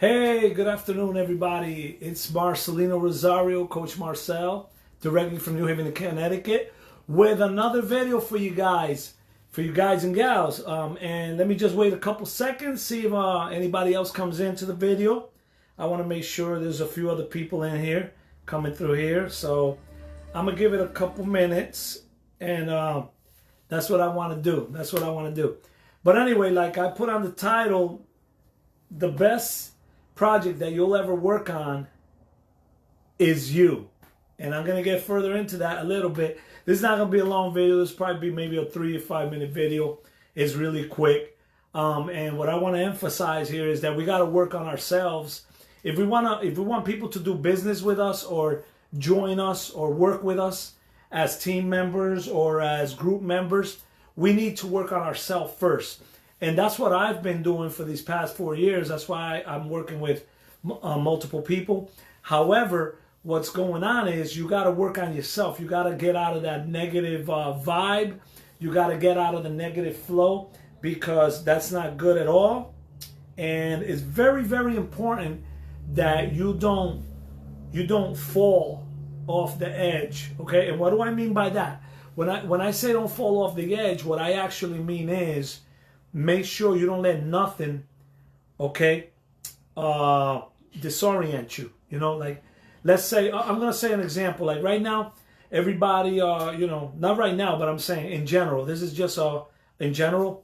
Hey, good afternoon, everybody. It's Marcelino Rosario, Coach Marcel, directly from New Haven, Connecticut, with another video for you guys and gals. And let me just wait a couple seconds, see if anybody else comes into the video. I want to make sure there's a few other people in here coming through here. So I'm going to give it a couple minutes, and that's what I want to do. That's what I want to do. But anyway, like I put on the title, the best project that you'll ever work on is you. And I'm going to get further into that a little bit. This is not going to be a long video. This will probably be maybe a 3 to 5 minute video. It's really quick. And what I want to emphasize here is that we got to work on ourselves. If we want people to do business with us or join us or work with us as team members or as group members, we need to work on ourselves first. And that's what I've been doing for these past 4 years. That's why I'm working with multiple people. However, what's going on is you got to work on yourself. You got to get out of that negative vibe. You got to get out of the negative flow, because that's not good at all. And it's very, very important that you don't fall off the edge. Okay? And what do I mean by that? When I say don't fall off the edge, what I actually mean is, make sure you don't let nothing, okay, disorient you. You know, like, let's say, I'm going to say an example. Like right now, everybody, not right now, but I'm saying in general. This is just in general.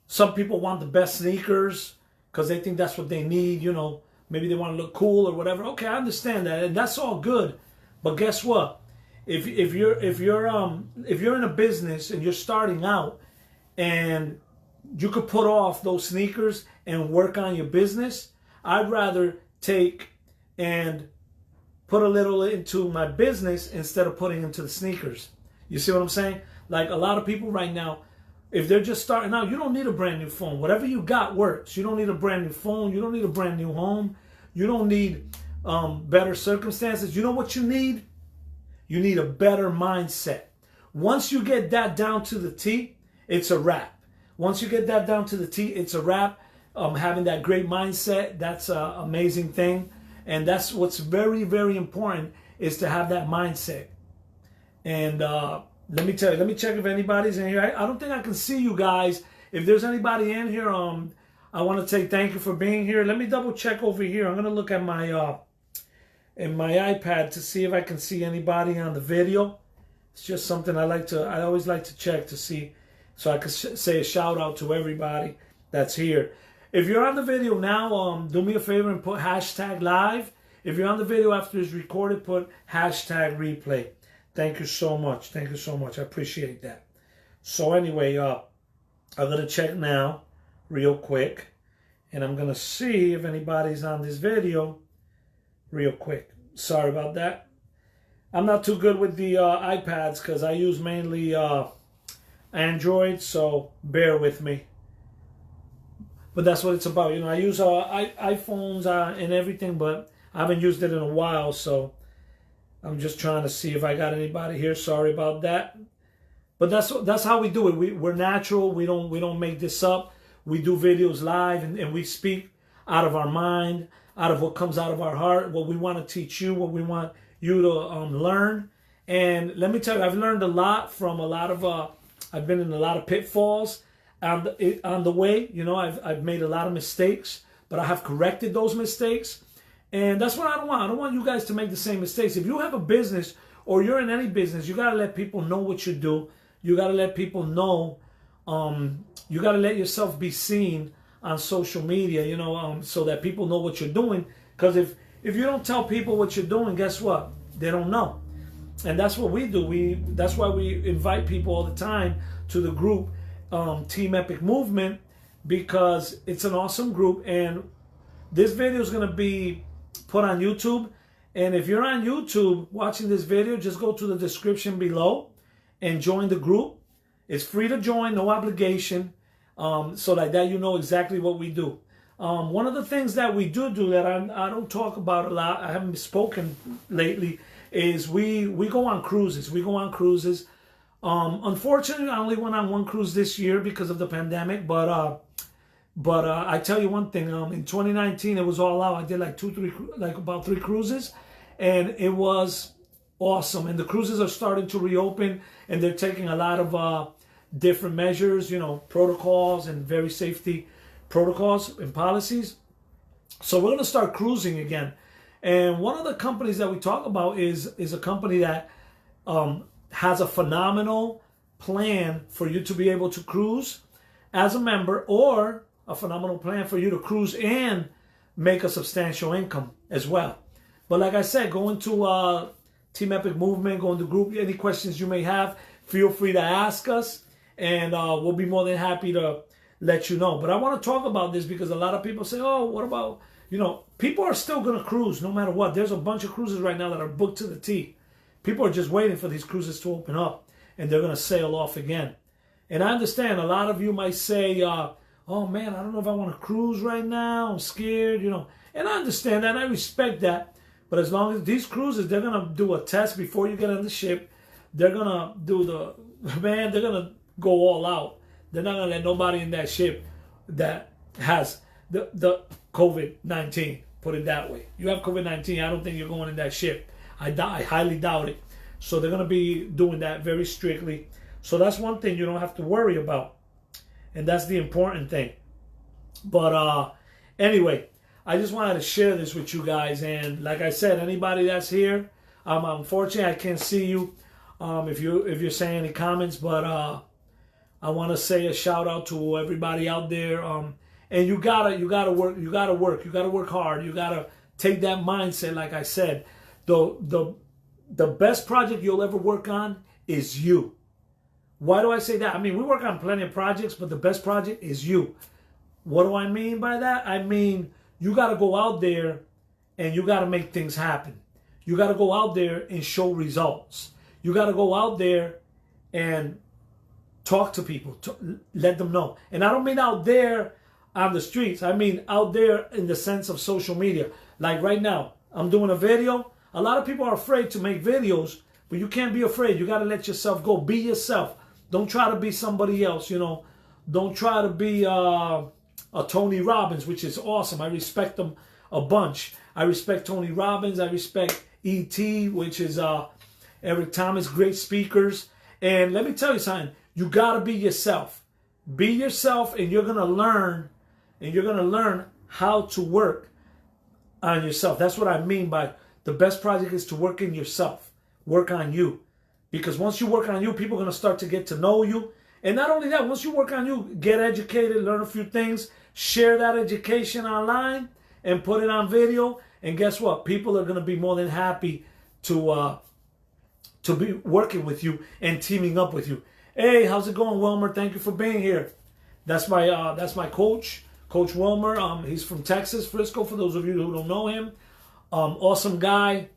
Some people want the best sneakers because they think that's what they need. You know, maybe they want to look cool or whatever. Okay, I understand that, and that's all good. But guess what? If you're in a business and you're starting out, and you could put off those sneakers and work on your business, I'd rather take and put a little into my business instead of putting into the sneakers. You see what I'm saying? Like a lot of people right now, if they're just starting out, you don't need a brand new phone. Whatever you got works. You don't need a brand new phone. You don't need a brand new home. You don't need better circumstances. You know what you need? You need a better mindset. Once you get that down to the T, it's a wrap. Once you get that down to the T, it's a wrap. Having that great mindset, that's an amazing thing. And that's what's very, very important, is to have that mindset. And let me tell you, let me check if anybody's in here. I don't think I can see you guys. If there's anybody in here, I want to say thank you for being here. Let me double check over here. I'm going to look at my in my iPad to see if I can see anybody on the video. It's just something I always like to check to see, so I can say a shout out to everybody that's here. If you're on the video now, do me a favor and put hashtag live. If you're on the video after it's recorded, put hashtag replay. Thank you so much. Thank you so much. I appreciate that. So anyway, I'm going to check now real quick, and I'm going to see if anybody's on this video real quick. Sorry about that. I'm not too good with the iPads because I use mainly Android, so bear with me. But that's what it's about. You know, I use iPhones and everything, but I haven't used it in a while, so I'm just trying to see if I got anybody here. Sorry about that. But that's how we do it. We're natural. We don't make this up. We do videos live, and we speak out of our mind, out of what comes out of our heart, what we want to teach you, what we want you to learn. And let me tell you, I've learned a lot from a lot of I've been in a lot of pitfalls on the way. You know, I've made a lot of mistakes, but I have corrected those mistakes. And that's what I don't want. I don't want you guys to make the same mistakes. If you have a business or you're in any business, you got to let people know what you do. You got to let people know. You got to let yourself be seen on social media, you know, so that people know what you're doing. Because if you don't tell people what you're doing, guess what? They don't know. And that's what we do. That's why we invite people all the time to the group, Team Epic Movement, because it's an awesome group. And this video is going to be put on YouTube. And if you're on YouTube watching this video, just go to the description below and join the group. It's free to join, no obligation. So like that, you know exactly what we do. One of the things that we do that I don't talk about a lot, I haven't spoken lately, is we go on cruises. We go on cruises. Unfortunately, I only went on one cruise this year because of the pandemic, but But I tell you one thing, in 2019, it was all out. I did like about 3 cruises, and it was awesome. And the cruises are starting to reopen, and they're taking a lot of different measures, you know, protocols and very safety protocols and policies. So we're going to start cruising again. And one of the companies that we talk about is a company that has a phenomenal plan for you to be able to cruise as a member, or a phenomenal plan for you to cruise and make a substantial income as well. But like I said, go into Team Epic Movement, go into group. Any questions you may have, feel free to ask us, and we'll be more than happy to let you know. But I want to talk about this because a lot of people say, oh, what about, you know, people are still going to cruise no matter what. There's a bunch of cruises right now that are booked to the T. People are just waiting for these cruises to open up, and they're going to sail off again. And I understand a lot of you might say, oh man, I don't know if I want to cruise right now. I'm scared, you know. And I understand that. I respect that. But as long as these cruises, they're going to do a test before you get on the ship. They're going to do they're going to go all out. They're not going to let nobody in that ship that has the COVID-19, put it that way. You have COVID-19, I don't think you're going in that ship. I highly doubt it. So they're going to be doing that very strictly. So that's one thing you don't have to worry about. And that's the important thing. But anyway, I just wanted to share this with you guys. And like I said, anybody that's here, unfortunately I can't see you if you're saying any comments. But I want to say a shout out to everybody out there. And you gotta work hard. You gotta take that mindset. Like I said, the best project you'll ever work on is you. Why do I say that? I mean, we work on plenty of projects, but the best project is you. What do I mean by that? I mean, you got to go out there and you got to make things happen. You got to go out there and show results. You got to go out there and talk to people, to let them know. And I don't mean out there on the streets. I mean out there in the sense of social media. Like right now, I'm doing a video. A lot of people are afraid to make videos, but you can't be afraid. You got to let yourself go. Be yourself. Don't try to be somebody else, you know. Don't try to be a Tony Robbins, which is awesome. I respect them a bunch. I respect Tony Robbins. I respect E.T., which is Eric Thomas, great speakers. And let me tell you something. You got to be yourself. Be yourself, and you're going to learn, how to work on yourself. That's what I mean by the best project is to work in yourself. Work on you. Because once you work on you, people are going to start to get to know you. And not only that, once you work on you, get educated, learn a few things, share that education online, and put it on video. And guess what? People are going to be more than happy to be working with you and teaming up with you. Hey, how's it going, Wilmer? Thank you for being here. That's my coach, Coach Wilmer. He's from Texas, Frisco, for those of you who don't know him. Awesome guy.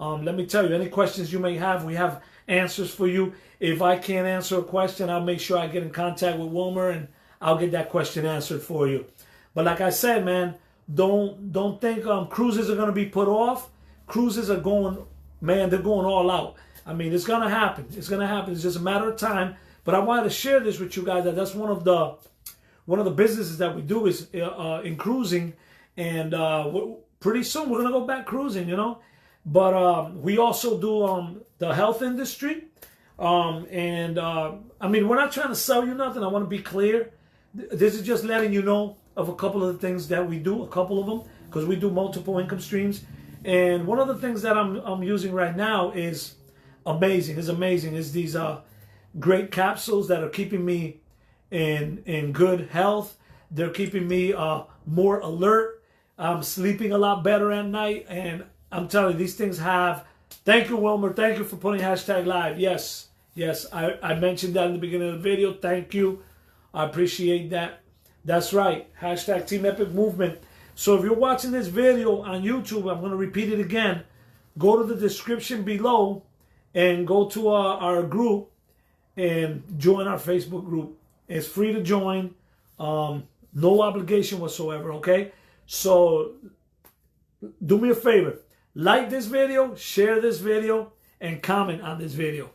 Let me tell you, any questions you may have, we have answers for you. If I can't answer a question, I'll make sure I get in contact with Wilmer and I'll get that question answered for you. But like I said, man, don't think cruises are going to be put off. Cruises are going, man, they're going all out. I mean, it's going to happen. It's going to happen. It's just a matter of time. But I wanted to share this with you guys. That's one of the businesses that we do is in cruising. And pretty soon we're going to go back cruising, you know. But we also do the health industry. I mean, we're not trying to sell you nothing. I want to be clear. This is just letting you know of a couple of the things that we do, a couple of them, because we do multiple income streams. And one of the things that I'm using right now is amazing. Is these great capsules that are keeping me in good health. They're keeping me more alert. I'm sleeping a lot better at night, and I'm telling you, these things have... Thank you, Wilmer. Thank you for putting #live. Yes, I mentioned that in the beginning of the video. Thank you. I appreciate that. That's right. #Team Epic Movement. So if you're watching this video on YouTube, I'm going to repeat it again. Go to the description below and go to our group and join our Facebook group. It's free to join. No obligation whatsoever, okay? So do me a favor. Like this video, share this video, and comment on this video.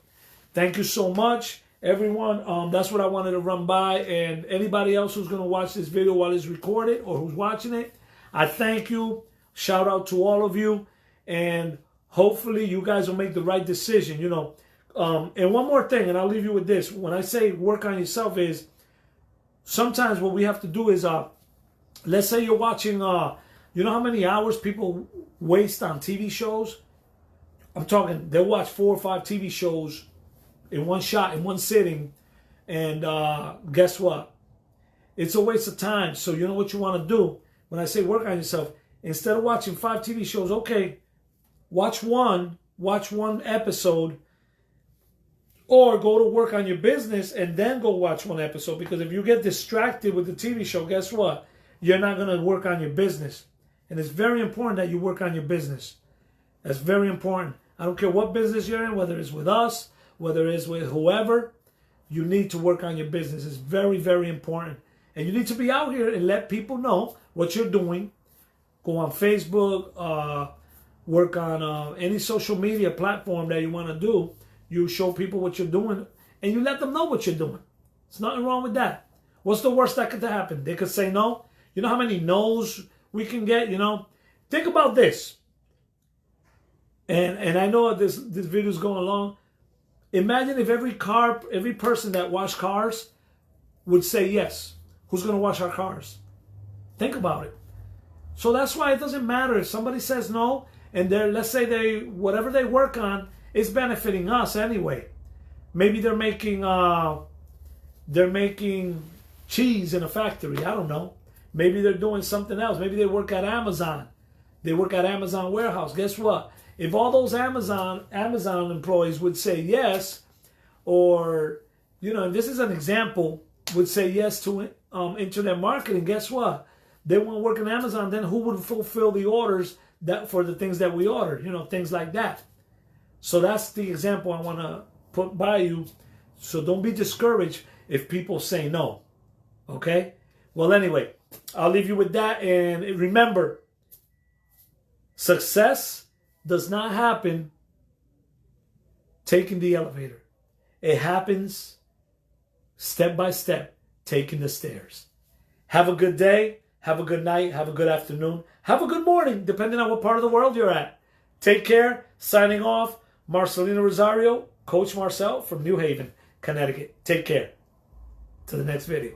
Thank you so much. everyone, that's what I wanted to run by. And anybody else who's going to watch this video while it's recorded or who's watching it, I thank you. Shout out to all of you. And hopefully you guys will make the right decision, you know. And one more thing, and I'll leave you with this. When I say work on yourself is, sometimes what we have to do is, let's say you're watching, you know how many hours people waste on TV shows? I'm talking, they'll watch 4 or 5 TV shows in one shot, in one sitting. And guess what? It's a waste of time. So you know what you want to do? When I say work on yourself, instead of watching 5 TV shows, okay, watch one episode, or go to work on your business and then go watch one episode. Because if you get distracted with the TV show, guess what? You're not going to work on your business. And it's very important that you work on your business. That's very important. I don't care what business you're in, whether it's with us, whether it's with whoever, you need to work on your business. It's very, very important. And you need to be out here and let people know what you're doing. Go on Facebook, work on any social media platform that you want to do. You show people what you're doing, and you let them know what you're doing. There's nothing wrong with that. What's the worst that could happen? They could say no. You know how many no's we can get, you know? Think about this. And I know this video is going along. Imagine if every person that washed cars would say yes. Who's going to wash our cars? Think about it. So that's why it doesn't matter if somebody says no, and let's say whatever they work on, it's benefiting us anyway. Maybe they're making cheese in a factory. I don't know. Maybe they're doing something else. Maybe they work at Amazon. They work at Amazon warehouse. Guess what? If all those Amazon employees would say yes, or, you know, and this is an example, would say yes to internet marketing, guess what? They won't work in Amazon. Then who would fulfill the orders for the things that we ordered? You know, things like that. So that's the example I want to put by you. So don't be discouraged if people say no. Okay? Well, anyway, I'll leave you with that. And remember, success does not happen taking the elevator. It happens step by step, taking the stairs. Have a good day. Have a good night. Have a good afternoon. Have a good morning, depending on what part of the world you're at. Take care. Signing off. Marcelino Rosario, Coach Marcel from New Haven, Connecticut. Take care. To the next video.